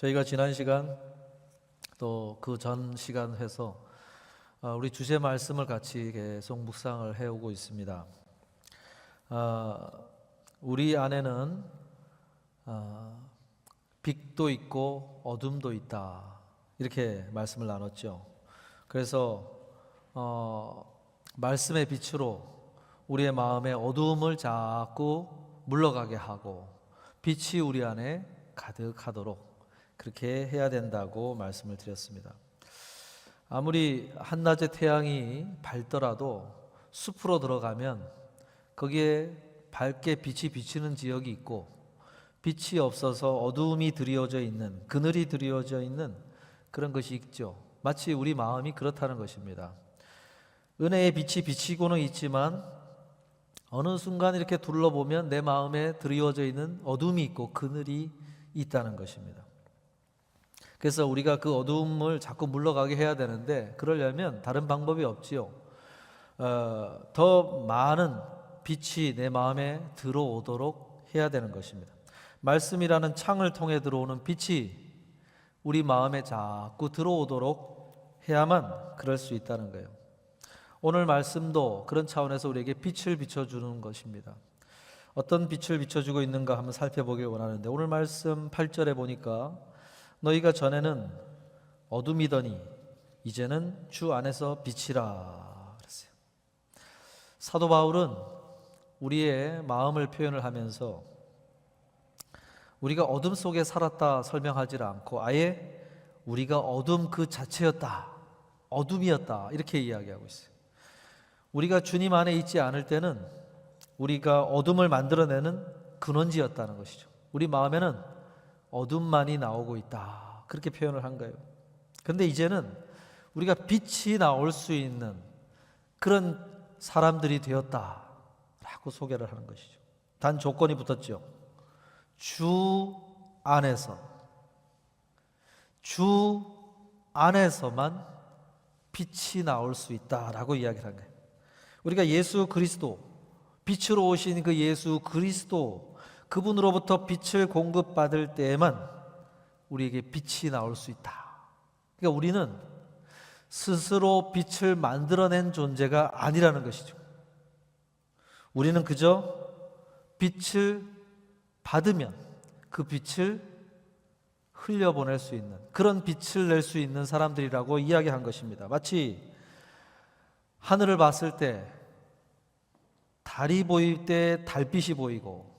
저희가 지난 시간 또 그 전 시간 해서 우리 주제 말씀을 같이 계속 묵상을 해오고 있습니다. 우리 안에는 빛도 있고 어둠도 있다, 이렇게 말씀을 나눴죠. 그래서 말씀의 빛으로 우리의 마음의 어두움을 자꾸 물러가게 하고 빛이 우리 안에 가득하도록 그렇게 해야 된다고 말씀을 드렸습니다. 아무리 한낮에 태양이 밝더라도 숲으로 들어가면 거기에 밝게 빛이 비치는 지역이 있고, 빛이 없어서 어두움이 드리워져 있는, 그늘이 드리워져 있는 그런 것이 있죠. 마치 우리 마음이 그렇다는 것입니다. 은혜의 빛이 비치고는 있지만 어느 순간 이렇게 둘러보면 내 마음에 드리워져 있는 어둠이 있고 그늘이 있다는 것입니다. 그래서 우리가 그 어두움을 자꾸 물러가게 해야 되는데, 그러려면 다른 방법이 없지요. 더 많은 빛이 내 마음에 들어오도록 해야 되는 것입니다. 말씀이라는 창을 통해 들어오는 빛이 우리 마음에 자꾸 들어오도록 해야만 그럴 수 있다는 거예요. 오늘 말씀도 그런 차원에서 우리에게 빛을 비춰주는 것입니다. 어떤 빛을 비춰주고 있는가 한번 살펴보길 원하는데, 오늘 말씀 8절에 보니까 너희가 전에는 어둠이더니 이제는 주 안에서 빛이라 그랬어요. 사도 바울은 우리의 마음을 표현을 하면서 우리가 어둠 속에 살았다 설명하지 않고 아예 우리가 어둠 그 자체였다, 어둠이었다, 이렇게 이야기하고 있어요. 우리가 주님 안에 있지 않을 때는 우리가 어둠을 만들어내는 근원지였다는 것이죠. 우리 마음에는 어둠만이 나오고 있다, 그렇게 표현을 한 거예요. 그런데 이제는 우리가 빛이 나올 수 있는 그런 사람들이 되었다라고 소개를 하는 것이죠. 단 조건이 붙었죠. 주 안에서만 빛이 나올 수 있다라고 이야기를 한 거예요. 우리가 예수 그리스도, 빛으로 오신 그 예수 그리스도, 그분으로부터 빛을 공급받을 때에만 우리에게 빛이 나올 수 있다. 그러니까 우리는 스스로 빛을 만들어낸 존재가 아니라는 것이죠. 우리는 그저 빛을 받으면 그 빛을 흘려보낼 수 있는, 그런 빛을 낼 수 있는 사람들이라고 이야기한 것입니다. 마치 하늘을 봤을 때 달이 보일 때 달빛이 보이고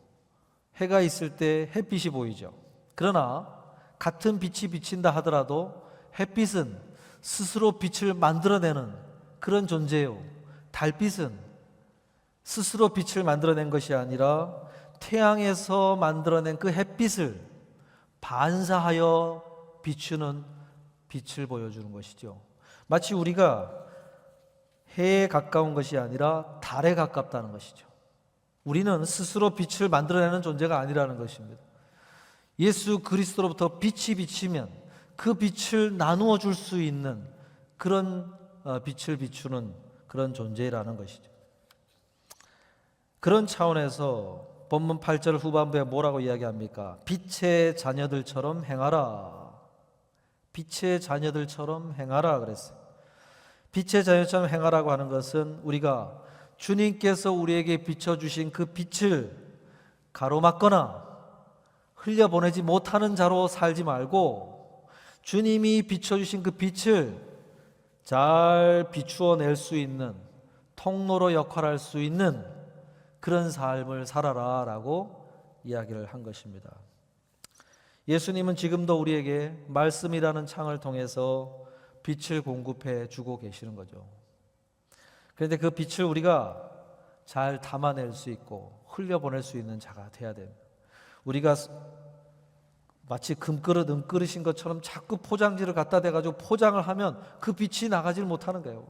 해가 있을 때 햇빛이 보이죠. 그러나 같은 빛이 비친다 하더라도 햇빛은 스스로 빛을 만들어내는 그런 존재예요. 달빛은 스스로 빛을 만들어낸 것이 아니라 태양에서 만들어낸 그 햇빛을 반사하여 비추는 빛을 보여주는 것이죠. 마치 우리가 해에 가까운 것이 아니라 달에 가깝다는 것이죠. 우리는 스스로 빛을 만들어내는 존재가 아니라는 것입니다. 예수 그리스도로부터 빛이 비치면 그 빛을 나누어 줄 수 있는 그런 빛을 비추는 그런 존재라는 것이죠. 그런 차원에서 본문 8절 후반부에 뭐라고 이야기합니까? 빛의 자녀들처럼 행하라. 빛의 자녀들처럼 행하라 그랬어요. 빛의 자녀처럼 행하라고 하는 것은 우리가 주님께서 우리에게 비춰주신 그 빛을 가로막거나 흘려보내지 못하는 자로 살지 말고 주님이 비춰주신 그 빛을 잘 비추어 낼 수 있는 통로로 역할할 수 있는 그런 삶을 살아라 라고 이야기를 한 것입니다. 예수님은 지금도 우리에게 말씀이라는 창을 통해서 빛을 공급해 주고 계시는 거죠. 그런데 그 빛을 우리가 잘 담아낼 수 있고 흘려보낼 수 있는 자가 돼야 됩니다. 우리가 마치 금그릇, 은그릇인 것처럼 자꾸 포장지를 갖다 대가지고 포장을 하면 그 빛이 나가질 못하는 거예요.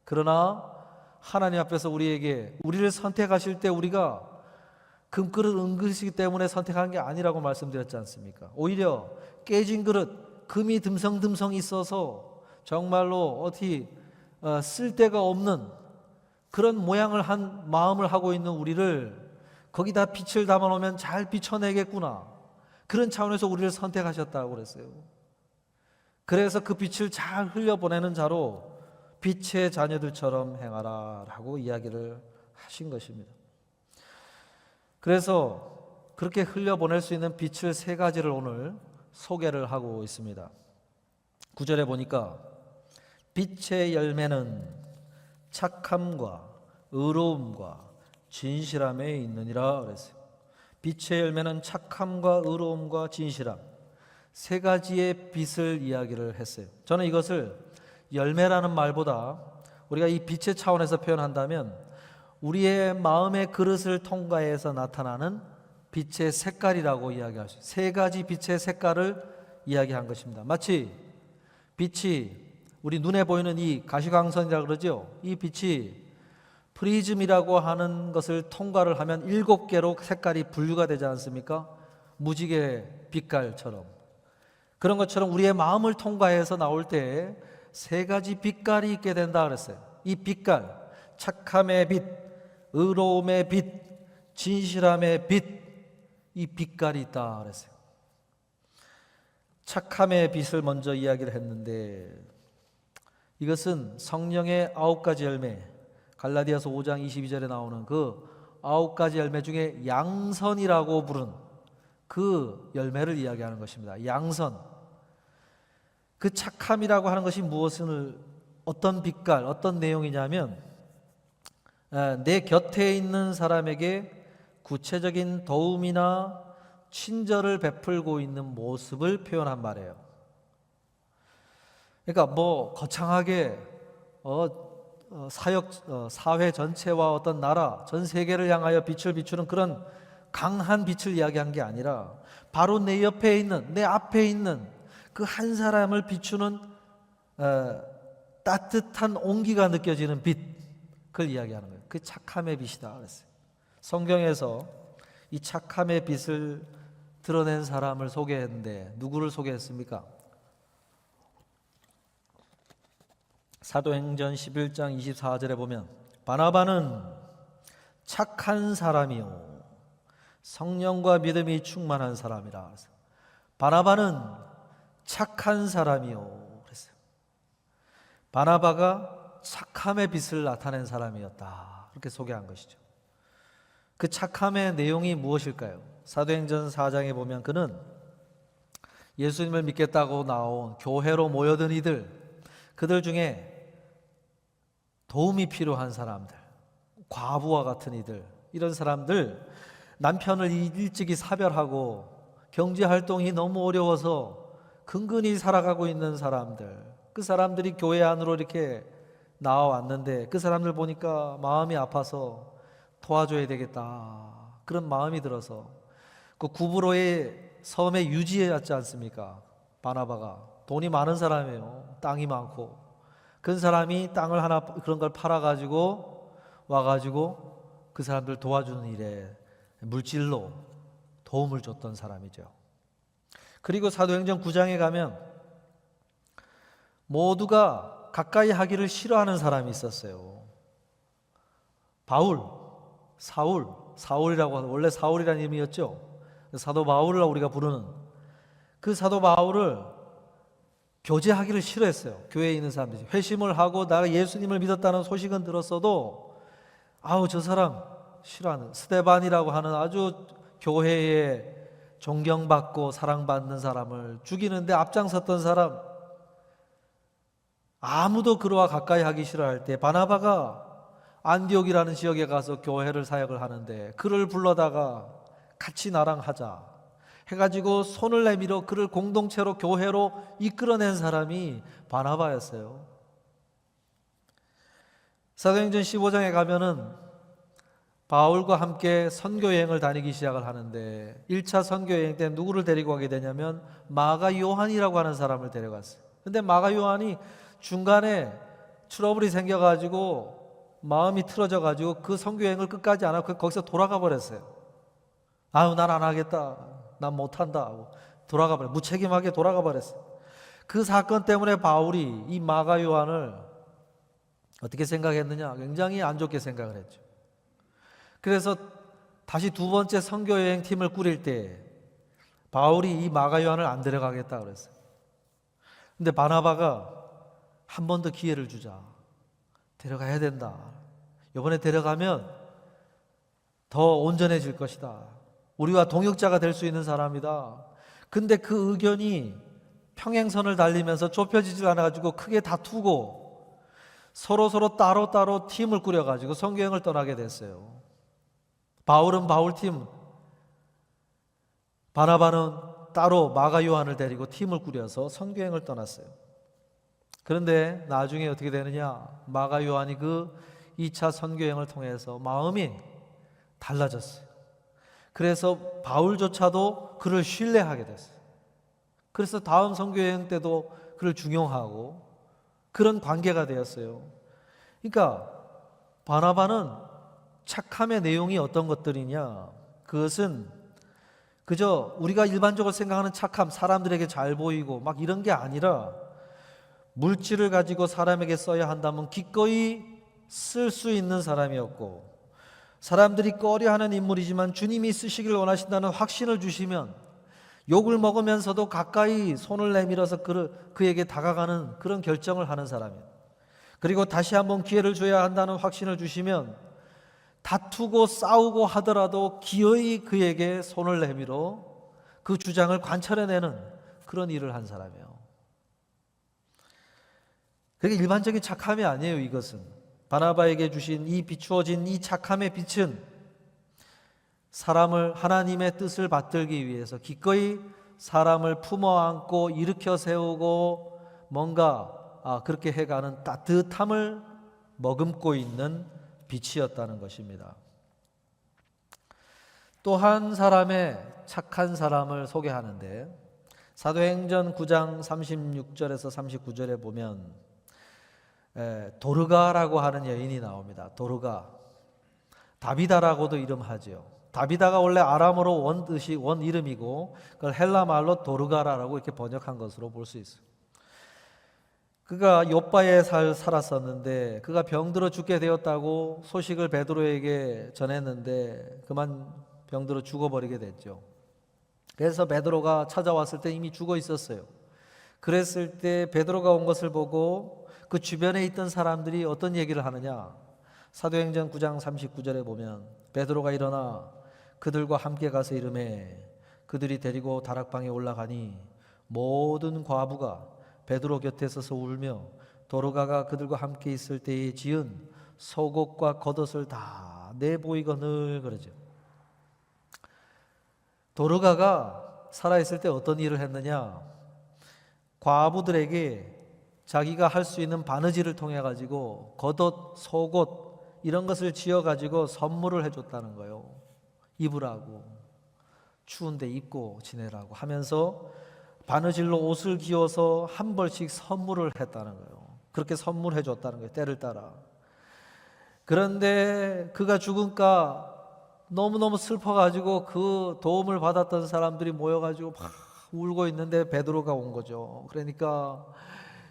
그러나 하나님 앞에서 우리를 선택하실 때 우리가 금그릇, 은그릇이기 때문에 선택한 게 아니라고 말씀드렸지 않습니까? 오히려 깨진 그릇, 금이 듬성듬성 있어서 정말로 어디 쓸데가 없는 그런 모양을 한 마음을 하고 있는 우리를 거기다 빛을 담아놓으면 잘 비춰내겠구나, 그런 차원에서 우리를 선택하셨다고 그랬어요. 그래서 그 빛을 잘 흘려보내는 자로 빛의 자녀들처럼 행하라 라고 이야기를 하신 것입니다. 그래서 그렇게 흘려보낼 수 있는 빛을 세 가지를 오늘 소개를 하고 있습니다. 9절에 보니까 빛의 열매는 착함과 의로움과 진실함에 있느니라 그랬어요. 빛의 열매는 착함과 의로움과 진실함, 세 가지의 빛을 이야기를 했어요. 저는 이것을 열매라는 말보다 우리가 이 빛의 차원에서 표현한다면 우리의 마음의 그릇을 통과해서 나타나는 빛의 색깔이라고 이야기할 수 있어요. 세 가지 빛의 색깔을 이야기한 것입니다. 마치 빛이 우리 눈에 보이는 이 가시광선이라고 그러죠. 이 빛이 프리즘이라고 하는 것을 통과를 하면 7개로 색깔이 분류가 되지 않습니까? 무지개 빛깔처럼. 그런 것처럼 우리의 마음을 통과해서 나올 때 세 가지 빛깔이 있게 된다 그랬어요. 이 빛깔, 착함의 빛, 의로움의 빛, 진실함의 빛, 이 빛깔이 있다 그랬어요. 착함의 빛을 먼저 이야기를 했는데 이것은 성령의 9가지 열매, 갈라디아서 5장 22절에 나오는 그 9가지 열매 중에 양선이라고 부른 그 열매를 이야기하는 것입니다. 양선. 그 착함이라고 하는 것이 무엇을, 어떤 빛깔, 어떤 내용이냐면 내 곁에 있는 사람에게 구체적인 도움이나 친절을 베풀고 있는 모습을 표현한 말이에요. 그러니까 뭐 거창하게 사회 전체와 어떤 나라, 전 세계를 향하여 빛을 비추는 그런 강한 빛을 이야기한 게 아니라 바로 내 옆에 있는, 내 앞에 있는 그 한 사람을 비추는 따뜻한 온기가 느껴지는 빛, 그걸 이야기하는 거예요. 그 착함의 빛이다 그랬어요. 성경에서 이 착함의 빛을 드러낸 사람을 소개했는데 누구를 소개했습니까? 사도행전 11장 24절에 보면 바나바는 착한 사람이요 성령과 믿음이 충만한 사람이라. 바나바는 착한 사람이요 그랬어요. 바나바가 착함의 빛을 나타낸 사람이었다, 그렇게 소개한 것이죠. 그 착함의 내용이 무엇일까요? 사도행전 4장에 보면 그는 예수님을 믿겠다고 나온 교회로 모여든 이들, 그들 중에 도움이 필요한 사람들, 과부와 같은 이들, 이런 사람들, 남편을 일찍이 사별하고 경제활동이 너무 어려워서 근근히 살아가고 있는 사람들, 그 사람들이 교회 안으로 이렇게 나와왔는데 그 사람들 보니까 마음이 아파서 도와줘야 되겠다, 그런 마음이 들어서 그 구브로의 섬에 유지해왔지 않습니까? 바나바가 돈이 많은 사람이에요. 땅이 많고. 그 사람이 땅을 하나 그런 걸 팔아가지고 와가지고 그 사람들 도와주는 일에 물질로 도움을 줬던 사람이죠. 그리고 사도행전 9장에 가면 모두가 가까이 하기를 싫어하는 사람이 있었어요. 바울, 사울이라고 하는, 원래 사울이라는 이름이었죠. 사도 바울을 우리가 부르는 그 사도 바울을 교제하기를 싫어했어요. 교회에 있는 사람들이 회심을 하고 나가 예수님을 믿었다는 소식은 들었어도 저 사람 싫어하는, 스데반이라고 하는 아주 교회에 존경받고 사랑받는 사람을 죽이는데 앞장섰던 사람, 아무도 그와 가까이 하기 싫어할 때 바나바가 안디옥이라는 지역에 가서 교회를 사역을 하는데 그를 불러다가 같이 나랑 하자 해가지고 손을 내밀어 그를 공동체로 교회로 이끌어낸 사람이 바나바였어요. 사도행전 15장에 가면은 바울과 함께 선교여행을 다니기 시작을 하는데 1차 선교여행 때 누구를 데리고 가게 되냐면 마가 요한이라고 하는 사람을 데려갔어요. 근데 마가 요한이 중간에 트러블이 생겨가지고 마음이 틀어져가지고 그 선교여행을 끝까지 안 하고 거기서 돌아가 버렸어요. 난 안 하겠다, 난 못한다 하고 돌아가 버렸어요. 무책임하게 돌아가 버렸어요. 그 사건 때문에 바울이 이 마가 요한을 어떻게 생각했느냐? 굉장히 안 좋게 생각을 했죠. 그래서 다시 두 번째 선교여행 팀을 꾸릴 때 바울이 이 마가 요한을 안 데려가겠다 그랬어요. 근데 바나바가 한 번 더 기회를 주자. 데려가야 된다. 이번에 데려가면 더 온전해질 것이다. 우리와 동역자가 될 수 있는 사람이다. 근데 그 의견이 평행선을 달리면서 좁혀지질 않아가지고 크게 다투고 서로 따로 팀을 꾸려가지고 선교행을 떠나게 됐어요. 바울은 바울 팀, 바나바는 따로 마가 요한을 데리고 팀을 꾸려서 선교행을 떠났어요. 그런데 나중에 어떻게 되느냐? 마가 요한이 그 2차 선교행을 통해서 마음이 달라졌어요. 그래서 바울조차도 그를 신뢰하게 됐어요. 그래서 다음 선교여행 때도 그를 중용하고 그런 관계가 되었어요. 그러니까 바나바는 착함의 내용이 어떤 것들이냐? 그것은 그저 우리가 일반적으로 생각하는 착함, 사람들에게 잘 보이고 막 이런 게 아니라 물질을 가지고 사람에게 써야 한다면 기꺼이 쓸 수 있는 사람이었고, 사람들이 꺼려하는 인물이지만 주님이 쓰시길 원하신다는 확신을 주시면 욕을 먹으면서도 가까이 손을 내밀어서 그에게 다가가는 그런 결정을 하는 사람이에요. 그리고 다시 한번 기회를 줘야 한다는 확신을 주시면 다투고 싸우고 하더라도 기어이 그에게 손을 내밀어 그 주장을 관철해내는 그런 일을 한 사람이에요. 그게 일반적인 착함이 아니에요. 이것은 바나바에게 주신 이 비추어진 이 착함의 빛은 사람을 하나님의 뜻을 받들기 위해서 기꺼이 사람을 품어 안고 일으켜 세우고 뭔가 그렇게 해가는 따뜻함을 머금고 있는 빛이었다는 것입니다. 또 한 사람의 착한 사람을 소개하는데 사도행전 9장 36절에서 39절에 보면 도르가라고 하는 여인이 나옵니다. 도르가, 다비다라고도 이름하죠. 다비다가 원래 아람어로 원 이름이고 그걸 헬라 말로 도르가라고 이렇게 번역한 것으로 볼 수 있어요. 그가 요빠에 살았었는데 그가 병들어 죽게 되었다고 소식을 베드로에게 전했는데 그만 병들어 죽어버리게 됐죠. 그래서 베드로가 찾아왔을 때 이미 죽어 있었어요. 그랬을 때 베드로가 온 것을 보고 그 주변에 있던 사람들이 어떤 얘기를 하느냐? 사도행전 9장 39절에 보면 베드로가 일어나 그들과 함께 가서 이르매 그들이 데리고 다락방에 올라가니 모든 과부가 베드로 곁에 서서 울며 도르가가 그들과 함께 있을 때에 지은 속옷과 겉옷을 다 내보이거늘 그러죠. 도르가가 살아있을 때 어떤 일을 했느냐? 과부들에게 자기가 할 수 있는 바느질을 통해 가지고 겉옷, 속옷 이런 것을 지어 가지고 선물을 해줬다는 거예요. 입으라고, 추운데 입고 지내라고 하면서 바느질로 옷을 기어서 한 벌씩 선물을 했다는 거예요. 그렇게 선물해 줬다는 거예요. 때를 따라. 그런데 그가 죽으니까 너무너무 슬퍼가지고 그 도움을 받았던 사람들이 모여가지고 막 울고 있는데 베드로가 온 거죠. 그러니까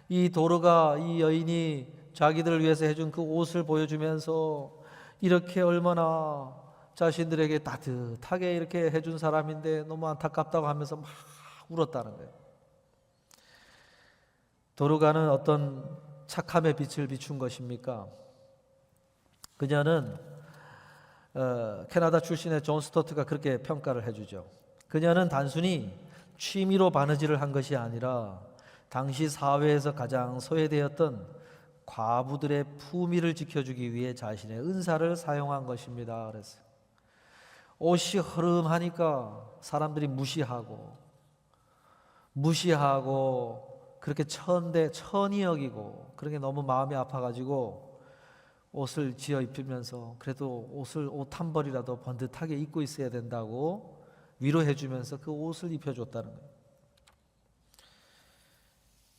이 도르가, 이 여인이 자기들을 위해서 해준 그 옷을 보여주면서 이렇게 얼마나 자신들에게 따뜻하게 이렇게 해준 사람인데 너무 안타깝다고 하면서 막 울었다는 거예요. 도르가는 어떤 착함의 빛을 비춘 것입니까? 그녀는 캐나다 출신의 존 스토트가 그렇게 평가를 해주죠. 그녀는 단순히 취미로 바느질을 한 것이 아니라 당시 사회에서 가장 소외되었던 과부들의 품위를 지켜주기 위해 자신의 은사를 사용한 것입니다. 그랬어요. 옷이 허름하니까 사람들이 무시하고 그렇게 천히 여기고 그렇게 너무 마음이 아파가지고 옷을 지어 입히면서 그래도 옷 한 벌이라도 번듯하게 입고 있어야 된다고 위로해주면서 그 옷을 입혀줬다는 거예요.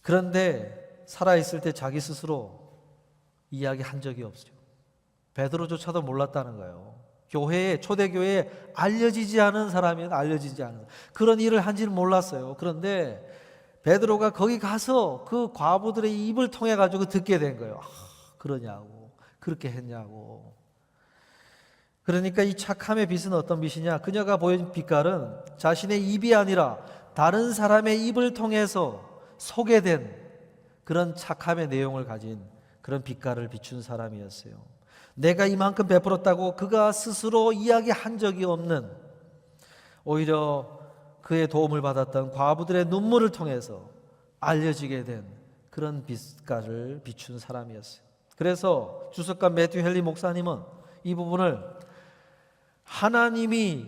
그런데 살아있을 때 자기 스스로 이야기한 적이 없어요. 베드로조차도 몰랐다는 거예요. 초대교회에 알려지지 않은 사람이면 알려지지 않은 그런 일을 한지는 몰랐어요. 그런데 베드로가 거기 가서 그 과부들의 입을 통해 가지고 듣게 된 거예요. 그러냐고, 그렇게 했냐고. 그러니까 이 착함의 빛은 어떤 빛이냐? 그녀가 보여준 빛깔은 자신의 입이 아니라 다른 사람의 입을 통해서 소개된 그런 착함의 내용을 가진 그런 빛깔을 비춘 사람이었어요. 내가 이만큼 베풀었다고 그가 스스로 이야기한 적이 없는, 오히려 그의 도움을 받았던 과부들의 눈물을 통해서 알려지게 된 그런 빛깔을 비춘 사람이었어요. 그래서 주석가 매튜 헨리 목사님은 이 부분을 하나님이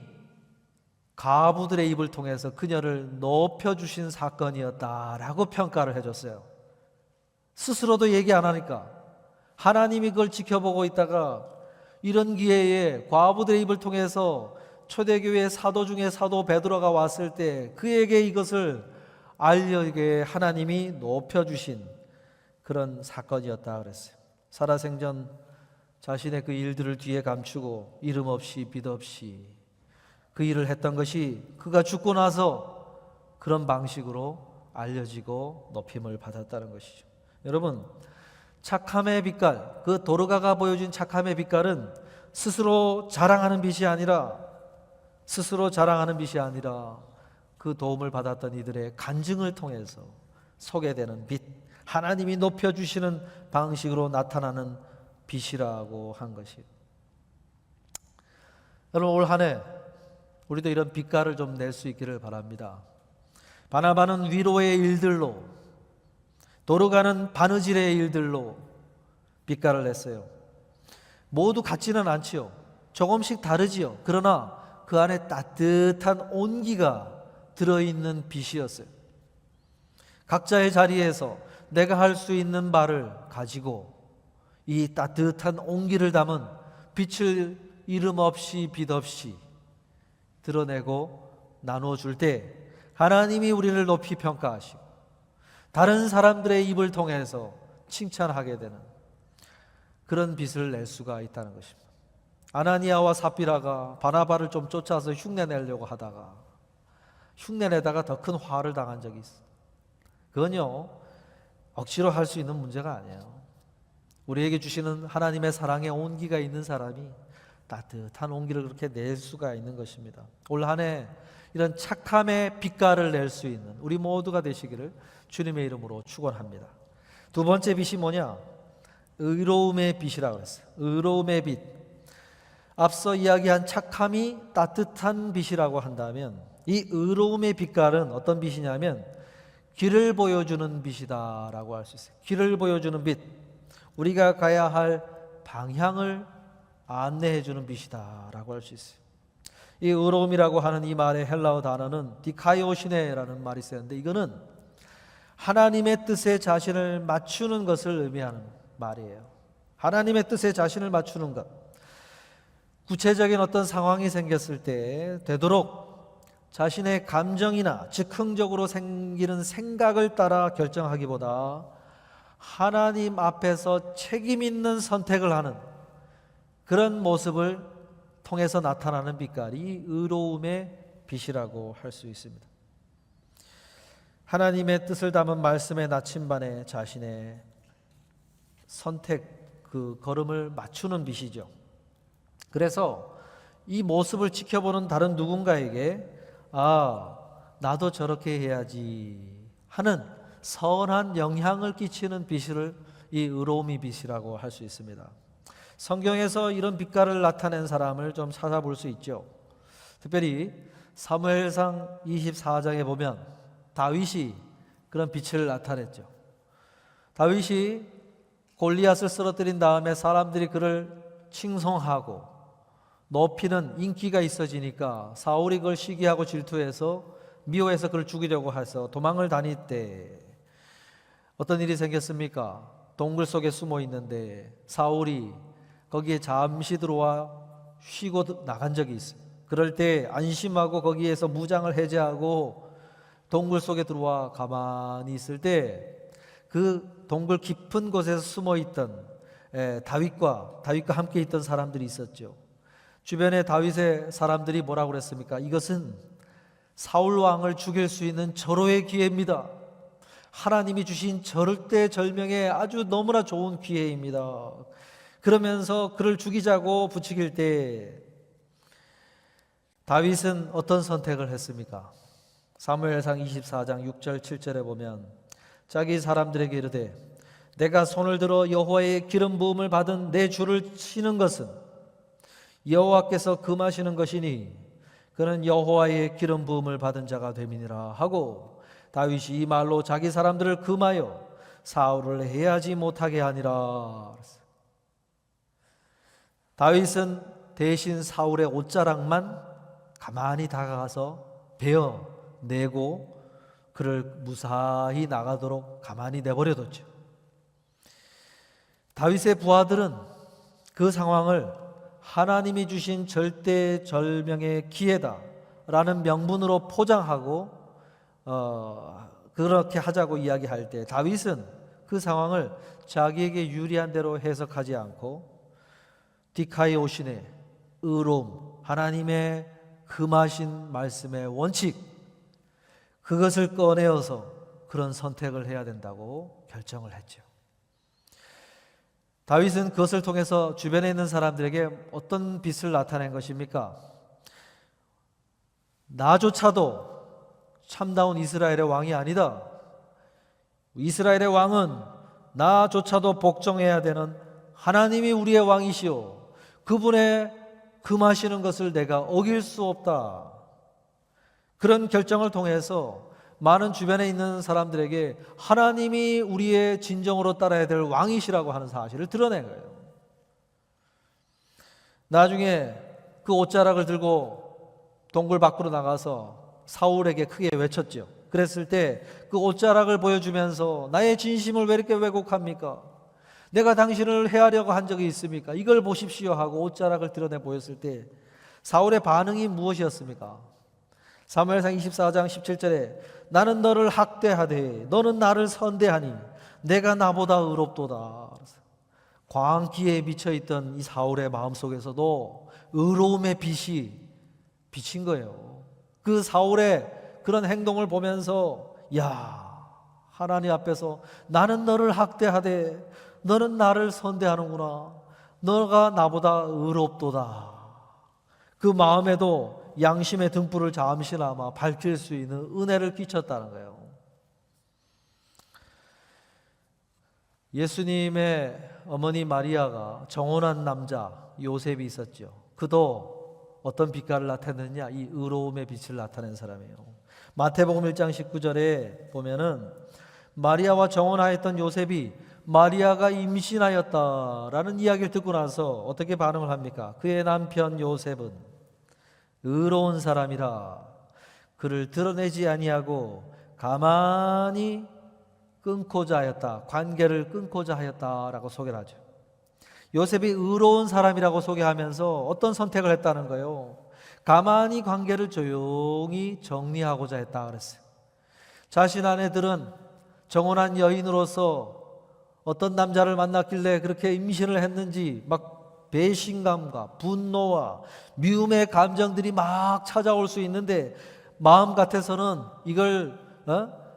과부들의 입을 통해서 그녀를 높여주신 사건이었다라고 평가를 해줬어요. 스스로도 얘기 안 하니까 하나님이 그걸 지켜보고 있다가 이런 기회에 과부들의 입을 통해서 초대교회 사도 중에 사도 베드로가 왔을 때 그에게 이것을 알려게 하나님이 높여주신 그런 사건이었다 그랬어요. 살아생전 자신의 그 일들을 뒤에 감추고 이름 없이 빛 없이 그 일을 했던 것이 그가 죽고 나서 그런 방식으로 알려지고 높임을 받았다는 것이죠. 여러분, 착함의 빛깔, 그 도르가가 보여준 착함의 빛깔은 스스로 자랑하는 빛이 아니라 그 도움을 받았던 이들의 간증을 통해서 소개되는 빛, 하나님이 높여주시는 방식으로 나타나는 빛이라고 한 것이. 여러분, 올 한 해 우리도 이런 빛깔을 좀 낼 수 있기를 바랍니다. 바나바는 위로의 일들로, 도르가는 바느질의 일들로 빛깔을 냈어요. 모두 같지는 않지요. 조금씩 다르지요. 그러나 그 안에 따뜻한 온기가 들어있는 빛이었어요. 각자의 자리에서 내가 할 수 있는 바를 가지고 이 따뜻한 온기를 담은 빛을 이름 없이 빛 없이 드러내고 나누어 줄 때 하나님이 우리를 높이 평가하시고 다른 사람들의 입을 통해서 칭찬하게 되는 그런 빛을 낼 수가 있다는 것입니다. 아나니아와 삽비라가 바나바를 좀 쫓아서 흉내내려고 하다가 흉내내다가 더 큰 화를 당한 적이 있어요. 그건요, 억지로 할 수 있는 문제가 아니에요. 우리에게 주시는 하나님의 사랑의 온기가 있는 사람이 따뜻한 온기를 그렇게 낼 수가 있는 것입니다. 올 한 해 이런 착함의 빛깔을 낼 수 있는 우리 모두가 되시기를 주님의 이름으로 축원합니다. 두 번째 빛이 뭐냐? 의로움의 빛이라고 했어요. 의로움의 빛. 앞서 이야기한 착함이 따뜻한 빛이라고 한다면 이 의로움의 빛깔은 어떤 빛이냐면 길을 보여주는 빛이다라고 할 수 있어요. 길을 보여주는 빛. 우리가 가야 할 방향을 안내해 주는 빛이다라고 할 수 있어요. 이 의로움이라고 하는 이 말의 헬라어 단어는 디카이오시네라는 말이 쓰였는데 이거는 하나님의 뜻에 자신을 맞추는 것을 의미하는 말이에요. 하나님의 뜻에 자신을 맞추는 것. 구체적인 어떤 상황이 생겼을 때 되도록 자신의 감정이나 즉흥적으로 생기는 생각을 따라 결정하기보다 하나님 앞에서 책임 있는 선택을 하는 그런 모습을 통해서 나타나는 빛깔이 의로움의 빛이라고 할 수 있습니다. 하나님의 뜻을 담은 말씀의 나침반에 자신의 선택, 그 걸음을 맞추는 빛이죠. 그래서 이 모습을 지켜보는 다른 누군가에게 나도 저렇게 해야지 하는 선한 영향을 끼치는 빛을 이 의로움의 빛이라고 할 수 있습니다. 성경에서 이런 빛깔을 나타낸 사람을 좀 찾아볼 수 있죠. 특별히 사무엘상 24장에 보면 다윗이 그런 빛을 나타냈죠. 다윗이 골리앗을 쓰러뜨린 다음에 사람들이 그를 칭송하고 높이는 인기가 있어지니까 사울이 그걸 시기하고 질투해서 미워해서 그를 죽이려고 해서 도망을 다닐 때 어떤 일이 생겼습니까? 동굴 속에 숨어 있는데 사울이 거기에 잠시 들어와 쉬고 나간 적이 있어요. 그럴 때 안심하고 거기에서 무장을 해제하고 동굴 속에 들어와 가만히 있을 때 그 동굴 깊은 곳에서 숨어 있던 다윗과 함께 있던 사람들이 있었죠. 주변에 다윗의 사람들이 뭐라고 그랬습니까? 이것은 사울 왕을 죽일 수 있는 절호의 기회입니다. 하나님이 주신 절대절명의 아주 너무나 좋은 기회입니다. 그러면서 그를 죽이자고 부추길 때 다윗은 어떤 선택을 했습니까? 사무엘상 24장 6절 7절에 보면 자기 사람들에게 이르되 내가 손을 들어 여호와의 기름 부음을 받은 내 주를 치는 것은 여호와께서 금하시는 것이니 그는 여호와의 기름 부음을 받은 자가 됨이니라 하고 다윗이 이 말로 자기 사람들을 금하여 사울을 해하지 못하게 하니라. 다윗은 대신 사울의 옷자락만 가만히 다가가서 베어내고 그를 무사히 나가도록 가만히 내버려뒀죠. 다윗의 부하들은 그 상황을 하나님이 주신 절대절명의 기회다 라는 명분으로 포장하고 그렇게 하자고 이야기할 때 다윗은 그 상황을 자기에게 유리한 대로 해석하지 않고 디카이오신의 의로움, 하나님의 금하신 말씀의 원칙, 그것을 꺼내어서 그런 선택을 해야 된다고 결정을 했죠. 다윗은 그것을 통해서 주변에 있는 사람들에게 어떤 빛을 나타낸 것입니까? 나조차도 참다운 이스라엘의 왕이 아니다. 이스라엘의 왕은 나조차도 복종해야 되는 하나님이 우리의 왕이시오. 그분의 금하시는 것을 내가 어길 수 없다. 그런 결정을 통해서 많은 주변에 있는 사람들에게 하나님이 우리의 진정으로 따라야 될 왕이시라고 하는 사실을 드러낸 거예요. 나중에 그 옷자락을 들고 동굴 밖으로 나가서 사울에게 크게 외쳤죠. 그랬을 때 그 옷자락을 보여주면서 나의 진심을 왜 이렇게 왜곡합니까? 내가 당신을 해하려고 한 적이 있습니까? 이걸 보십시오 하고 옷자락을 드러내 보였을 때 사울의 반응이 무엇이었습니까? 사무엘상 24장 17절에 나는 너를 학대하되 너는 나를 선대하니 내가 나보다 의롭도다. 광기에 비쳐있던 이 사울의 마음속에서도 의로움의 빛이 비친 거예요. 그 사울의 그런 행동을 보면서 야, 하나님 앞에서 나는 너를 학대하되 너는 나를 선대하는구나. 너가 나보다 의롭도다. 그 마음에도 양심의 등불을 잠시나마 밝힐 수 있는 은혜를 끼쳤다는 거예요. 예수님의 어머니 마리아가 정혼한 남자 요셉이 있었죠. 그도 어떤 빛깔을 나타냈느냐? 이 의로움의 빛을 나타낸 사람이에요. 마태복음 1장 19절에 보면은 마리아와 정혼하였던 요셉이 마리아가 임신하였다라는 이야기를 듣고 나서 어떻게 반응을 합니까? 그의 남편 요셉은 의로운 사람이라 그를 드러내지 아니하고 가만히 끊고자 하였다. 관계를 끊고자 하였다라고 소개를 하죠. 요셉이 의로운 사람이라고 소개하면서 어떤 선택을 했다는 거예요? 가만히 관계를 조용히 정리하고자 했다 그랬어요. 자신 아내들은 정혼한 여인으로서 어떤 남자를 만났길래 그렇게 임신을 했는지 막 배신감과 분노와 미움의 감정들이 막 찾아올 수 있는데 마음 같아서는 이걸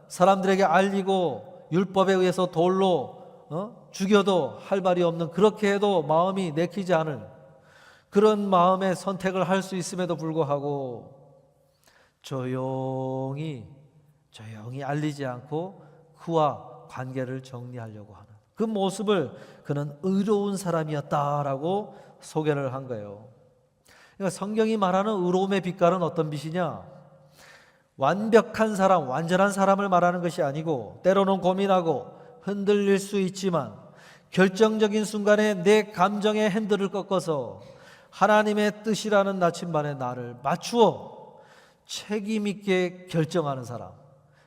사람들에게 알리고 율법에 의해서 돌로 죽여도 할 말이 없는, 그렇게 해도 마음이 내키지 않을 그런 마음의 선택을 할 수 있음에도 불구하고 조용히 알리지 않고 그와 관계를 정리하려고 하는 그 모습을 그는 의로운 사람이었다라고 소개를 한 거예요. 그러니까 성경이 말하는 의로움의 빛깔은 어떤 빛이냐? 완벽한 사람, 완전한 사람을 말하는 것이 아니고 때로는 고민하고 흔들릴 수 있지만 결정적인 순간에 내 감정의 핸들을 꺾어서 하나님의 뜻이라는 나침반에 나를 맞추어 책임 있게 결정하는 사람,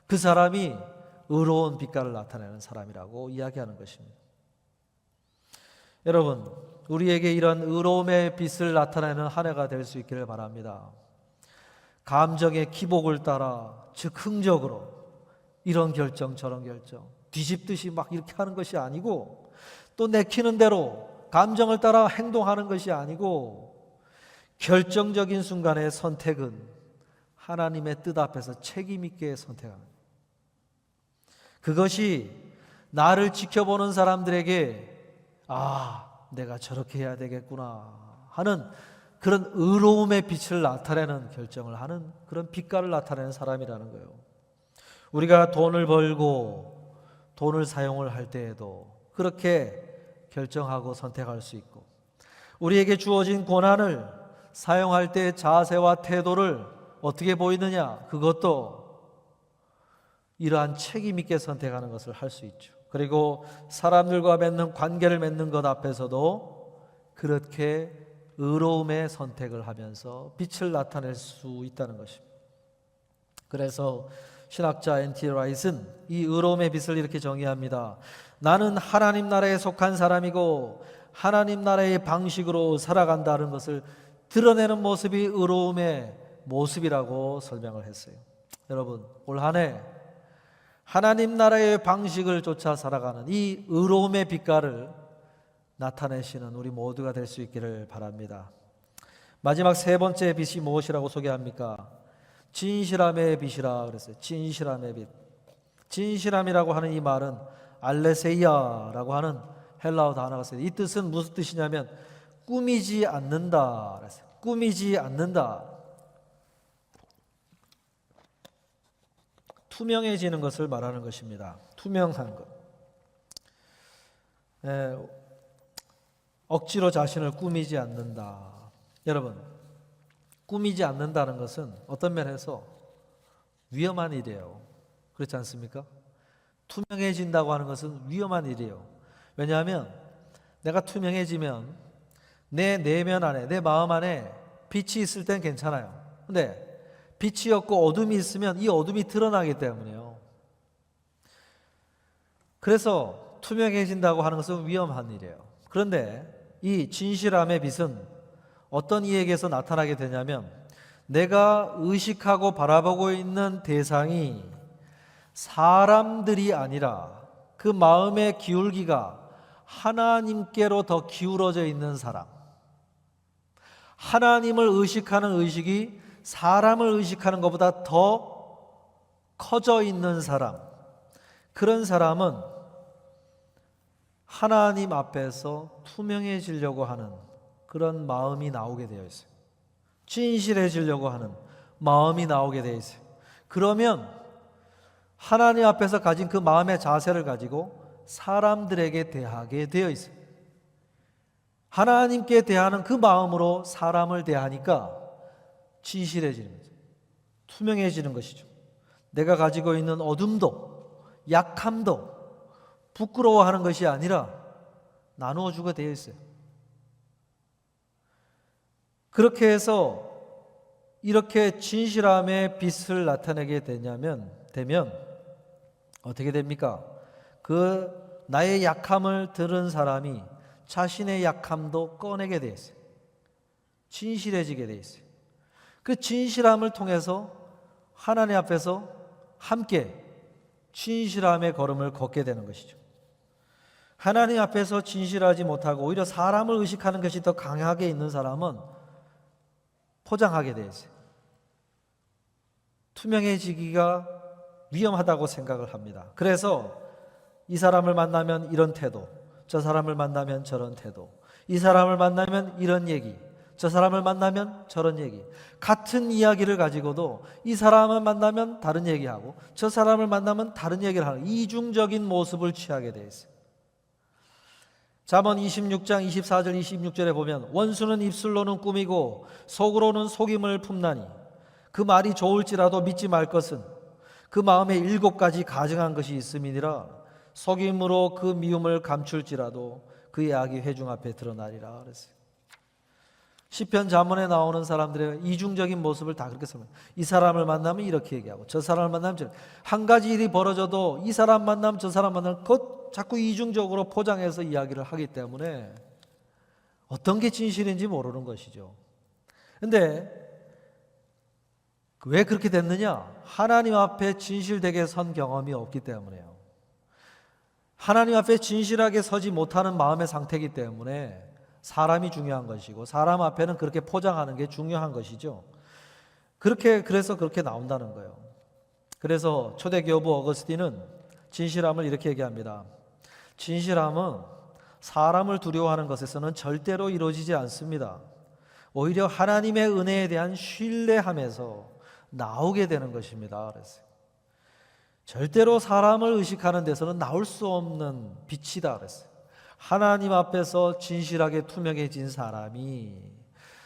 그 사람이 의로운 빛깔을 나타내는 사람이라고 이야기하는 것입니다. 여러분, 우리에게 이런 의로움의 빛을 나타내는 한 해가 될 수 있기를 바랍니다. 감정의 기복을 따라 즉흥적으로 이런 결정 저런 결정 뒤집듯이 막 이렇게 하는 것이 아니고, 또 내키는 대로 감정을 따라 행동하는 것이 아니고, 결정적인 순간의 선택은 하나님의 뜻 앞에서 책임 있게 선택하는, 그것이 나를 지켜보는 사람들에게 내가 저렇게 해야 되겠구나 하는 그런 의로움의 빛을 나타내는 결정을 하는 그런 빛깔을 나타내는 사람이라는 거예요. 우리가 돈을 벌고 돈을 사용을 할 때에도 그렇게 결정하고 선택할 수 있고, 우리에게 주어진 권한을 사용할 때의 자세와 태도를 어떻게 보이느냐, 그것도 이러한 책임 있게 선택하는 것을 할 수 있죠. 그리고 사람들과 맺는 관계를 맺는 것 앞에서도 그렇게 의로움의 선택을 하면서 빛을 나타낼 수 있다는 것입니다. 그래서 신학자 N.T. 라이트는 이 의로움의 빛을 이렇게 정의합니다. 나는 하나님 나라에 속한 사람이고 하나님 나라의 방식으로 살아간다는 것을 드러내는 모습이 의로움의 모습이라고 설명을 했어요. 여러분, 올 한 해 하나님 나라의 방식을 쫓아 살아가는 이 의로움의 빛깔을 나타내시는 우리 모두가 될 수 있기를 바랍니다. 마지막 세 번째 빛이 무엇이라고 소개합니까? 진실함의 빛이라 그랬어요. 진실함의 빛. 진실함이라고 하는 이 말은 알레세이아라고 하는 헬라어 단어가 있어요. 이 뜻은 무슨 뜻이냐면 꾸미지 않는다 그랬어요. 꾸미지 않는다. 투명해지는 것을 말하는 것입니다. 투명한 것. 억지로 자신을 꾸미지 않는다. 여러분, 꾸미지 않는다는 것은 어떤 면에서 위험한 일이에요. 그렇지 않습니까? 투명해진다고 하는 것은 위험한 일이에요. 왜냐하면 내가 투명해지면 내 내면 안에, 내 마음 안에 빛이 있을 땐 괜찮아요. 근데 빛이 없고 어둠이 있으면 이 어둠이 드러나기 때문이에요. 그래서 투명해진다고 하는 것은 위험한 일이에요. 그런데 이 진실함의 빛은 어떤 이에게서 나타나게 되냐면, 내가 의식하고 바라보고 있는 대상이 사람들이 아니라 그 마음의 기울기가 하나님께로 더 기울어져 있는 사람, 하나님을 의식하는 의식이 사람을 의식하는 것보다 더 커져 있는 사람, 그런 사람은 하나님 앞에서 투명해지려고 하는 그런 마음이 나오게 되어 있어요. 진실해지려고 하는 마음이 나오게 되어 있어요. 그러면 하나님 앞에서 가진 그 마음의 자세를 가지고 사람들에게 대하게 되어 있어요. 하나님께 대하는 그 마음으로 사람을 대하니까 진실해지는 거죠. 투명해지는 것이죠. 내가 가지고 있는 어둠도 약함도 부끄러워하는 것이 아니라 나누어 주게 되어 있어요. 그렇게 해서 이렇게 진실함의 빛을 나타내게 되면 어떻게 됩니까? 그 나의 약함을 들은 사람이 자신의 약함도 꺼내게 되어 있어요. 진실해지게 되어 있어요. 그 진실함을 통해서 하나님 앞에서 함께 진실함의 걸음을 걷게 되는 것이죠. 하나님 앞에서 진실하지 못하고 오히려 사람을 의식하는 것이 더 강하게 있는 사람은 포장하게 되어 있어요. 투명해지기가 위험하다고 생각을 합니다. 그래서 이 사람을 만나면 이런 태도, 저 사람을 만나면 저런 태도, 이 사람을 만나면 이런 얘기, 저 사람을 만나면 저런 얘기, 같은 이야기를 가지고도 이 사람을 만나면 다른 얘기하고 저 사람을 만나면 다른 얘기를 하는 이중적인 모습을 취하게 되어 있어요. 잠언 26장 24절 26절에 보면 원수는 입술로는 꾸미고 속으로는 속임을 품나니 그 말이 좋을지라도 믿지 말 것은 그 마음에 7가지 가증한 것이 있음이니라. 속임으로 그 미움을 감출지라도 그의 악이 회중 앞에 드러나리라 그랬어요. 시편 잠언에 나오는 사람들의 이중적인 모습을 다 그렇게 설명해요. 이 사람을 만나면 이렇게 얘기하고 저 사람을 만나면 저렇게. 한 가지 일이 벌어져도 이 사람 만나면 저 사람 만나면 그것 자꾸 이중적으로 포장해서 이야기를 하기 때문에 어떤 게 진실인지 모르는 것이죠. 그런데 왜 그렇게 됐느냐? 하나님 앞에 진실되게 선 경험이 없기 때문에요. 하나님 앞에 진실하게 서지 못하는 마음의 상태이기 때문에 사람이 중요한 것이고 사람 앞에는 그렇게 포장하는 게 중요한 것이죠. 그래서 그렇게 나온다는 거예요. 그래서 초대 교부 어거스틴은 진실함을 이렇게 얘기합니다. 진실함은 사람을 두려워하는 것에서는 절대로 이루어지지 않습니다. 오히려 하나님의 은혜에 대한 신뢰함에서 나오게 되는 것입니다. 그랬어요. 절대로 사람을 의식하는 데서는 나올 수 없는 빛이다 그랬어요. 하나님 앞에서 진실하게 투명해진 사람이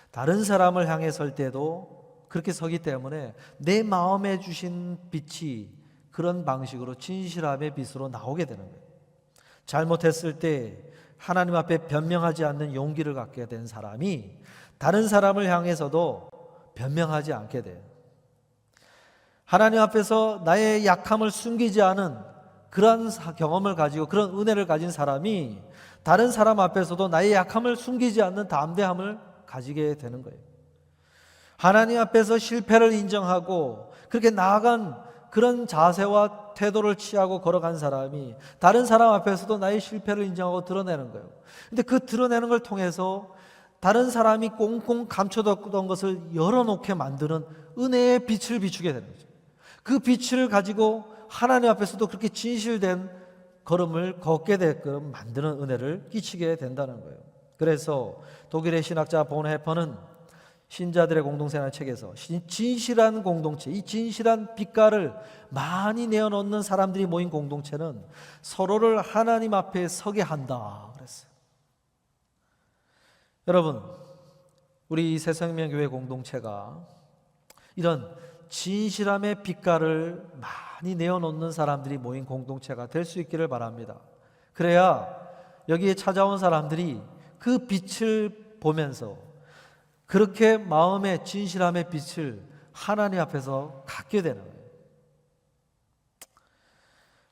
다른 사람을 향해 설 때도 그렇게 서기 때문에 내 마음에 주신 빛이 그런 방식으로 진실함의 빛으로 나오게 되는 거예요. 잘못했을 때 하나님 앞에 변명하지 않는 용기를 갖게 된 사람이 다른 사람을 향해서도 변명하지 않게 돼요. 하나님 앞에서 나의 약함을 숨기지 않은 그런 경험을 가지고 그런 은혜를 가진 사람이 다른 사람 앞에서도 나의 약함을 숨기지 않는 담대함을 가지게 되는 거예요. 하나님 앞에서 실패를 인정하고 그렇게 나아간 그런 자세와 태도를 취하고 걸어간 사람이 다른 사람 앞에서도 나의 실패를 인정하고 드러내는 거예요. 근데 그 드러내는 걸 통해서 다른 사람이 꽁꽁 감춰뒀던 것을 열어놓게 만드는 은혜의 빛을 비추게 되는 거죠. 그 빛을 가지고 하나님 앞에서도 그렇게 진실된 걸음을 걷게 되게끔 만드는 은혜를 끼치게 된다는 거예요. 그래서 독일의 신학자 본헤퍼는 신자들의 공동생활 책에서 진실한 공동체, 이 진실한 빛깔을 많이 내어놓는 사람들이 모인 공동체는 서로를 하나님 앞에 서게 한다 그랬어요. 여러분, 우리 새생명교회 공동체가 이런 진실함의 빛깔을 많이 내어놓는 사람들이 모인 공동체가 될 수 있기를 바랍니다. 그래야 여기에 찾아온 사람들이 그 빛을 보면서 그렇게 마음의 진실함의 빛을 하나님 앞에서 갖게 되는 거예요.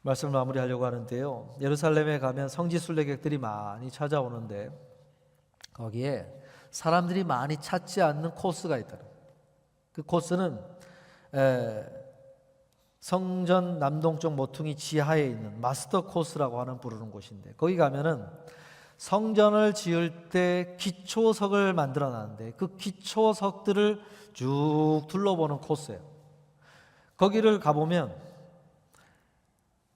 말씀을 마무리하려고 하는데요, 예루살렘에 가면 성지 순례객들이 많이 찾아오는데 거기에 사람들이 많이 찾지 않는 코스가 있더라고요. 그 코스는 성전 남동쪽 모퉁이 지하에 있는 마스터 코스라고 하는 부르는 곳인데, 거기 가면은 성전을 지을 때 기초석을 만들어 놨는데 그 기초석들을 쭉 둘러보는 코스예요. 거기를 가보면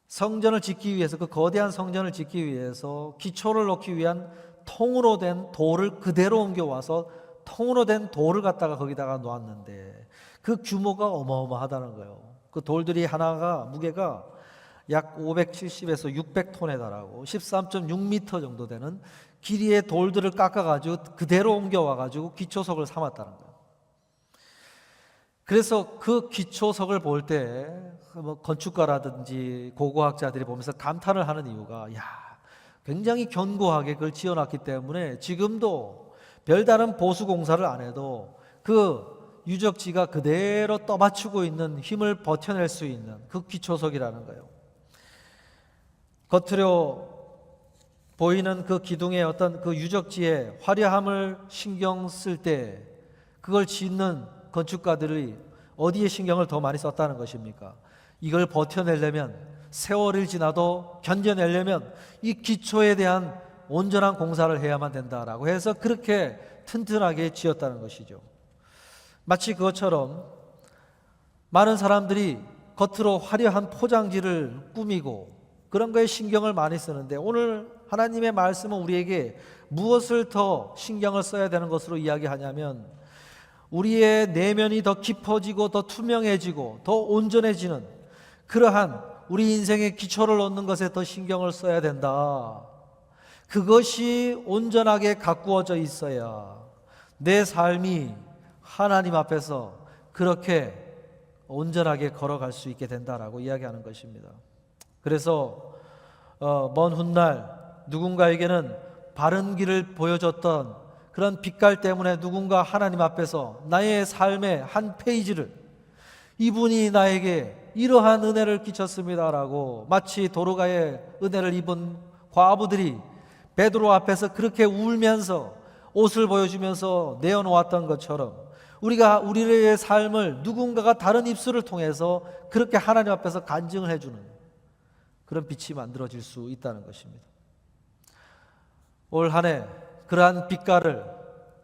성전을 짓기 위해서, 그 거대한 성전을 짓기 위해서 기초를 놓기 위한 통으로 된 돌을 그대로 옮겨와서 통으로 된 돌을 갖다가 거기다가 놓았는데 그 규모가 어마어마하다는 거예요. 그 돌들이 하나가 무게가 약 570에서 600톤에 달하고 13.6m 정도 되는 길이의 돌들을 깎아가지고 그대로 옮겨와가지고 기초석을 삼았다는 거예요. 그래서 그 기초석을 볼 때 뭐 건축가라든지 고고학자들이 보면서 감탄을 하는 이유가, 굉장히 견고하게 그걸 지어놨기 때문에 지금도 별다른 보수 공사를 안 해도 그 유적지가 그대로 떠받치고 있는 힘을 버텨낼 수 있는 그 기초석이라는 거예요. 겉으로 보이는 그 기둥의 어떤 그 유적지의 화려함을 신경 쓸 때 그걸 짓는 건축가들이 어디에 신경을 더 많이 썼다는 것입니까? 이걸 버텨내려면, 세월이 지나도 견뎌내려면 이 기초에 대한 온전한 공사를 해야만 된다라고 해서 그렇게 튼튼하게 지었다는 것이죠. 마치 그것처럼 많은 사람들이 겉으로 화려한 포장지를 꾸미고 그런 거에 신경을 많이 쓰는데, 오늘 하나님의 말씀은 우리에게 무엇을 더 신경을 써야 되는 것으로 이야기하냐면, 우리의 내면이 더 깊어지고 더 투명해지고 더 온전해지는 그러한 우리 인생의 기초를 얻는 것에 더 신경을 써야 된다. 그것이 온전하게 가꾸어져 있어야 내 삶이 하나님 앞에서 그렇게 온전하게 걸어갈 수 있게 된다라고 이야기하는 것입니다. 그래서 먼 훗날 누군가에게는 바른 길을 보여줬던 그런 빛깔 때문에 누군가 하나님 앞에서 나의 삶의 한 페이지를, 이분이 나에게 이러한 은혜를 끼쳤습니다라고, 마치 도르가의 은혜를 입은 과부들이 베드로 앞에서 그렇게 울면서 옷을 보여주면서 내어놓았던 것처럼, 우리가 우리의 삶을 누군가가 다른 입술을 통해서 그렇게 하나님 앞에서 간증을 해주는 그런 빛이 만들어질 수 있다는 것입니다. 올 한 해 그러한 빛깔을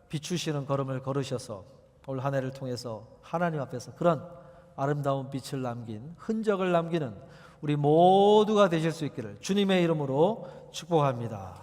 비추시는 걸음을 걸으셔서 올 한 해를 통해서 하나님 앞에서 그런 아름다운 빛을 남긴, 흔적을 남기는 우리 모두가 되실 수 있기를 주님의 이름으로 축복합니다.